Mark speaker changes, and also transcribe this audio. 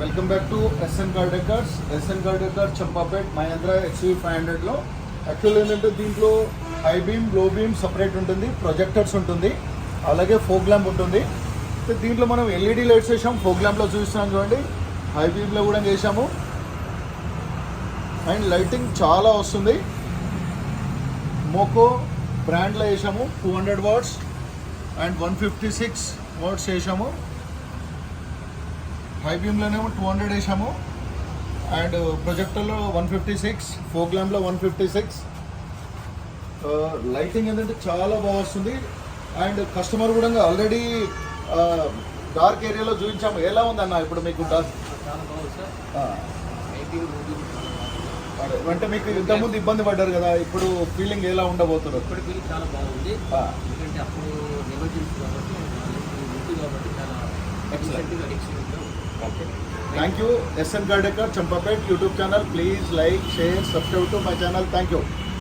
Speaker 1: Welcome back to SN car decors. SN car decor Champapet Mahindra XUV 500లో actual ఏంటంటే దీంట్లో high beam low beam separate ఉంటుంది, projectors ఉంటుంది, అలాగే ఫోక్ ల్యాంప్ ఉంటుంది. దీంట్లో మనం LED లైట్స్ వేసాం, ఫోక్ ల్యాంప్లో చూపిస్తున్నాం చూడండి, హై బీమ్లో కూడా వేసాము అండ్ లైటింగ్ చాలా వస్తుంది. మోకో బ్రాండ్లో వేసాము 200 వాట్స్ అండ్ 156 వాట్స్ వేసాము. హై బీమ్లోనేమో 200 వేసాము అండ్ ప్రొజెక్టర్లో 156, ఫోక్ ల్యాంప్లో 156. లైటింగ్ ఏంటంటే చాలా బాగా వస్తుంది అండ్ కస్టమర్ కూడా ఆల్రెడీ డార్క్ ఏరియాలో చూపించాము. ఎలా ఉందన్న ఇప్పుడు మీకు డార్క్?
Speaker 2: చాలా బాగుంది సార్.
Speaker 1: అంటే మీకు ఇంతకుముందు ఇబ్బంది పడ్డారు కదా, ఇప్పుడు ఫీలింగ్ ఎలా ఉండబోతున్నారు?
Speaker 2: ఇప్పుడు ఫీలింగ్ చాలా బాగుంది. ఎందుకంటే అప్పుడు ఎమర్జెన్సీ కాబట్టి ముందు కాబట్టి చాలా ఎక్సలెంట్గా ఎక్సలెంట్గా.
Speaker 1: Okay, thank you. SN car decor Champapet YouTube channel. Please like, share, subscribe to my channel. Thank you.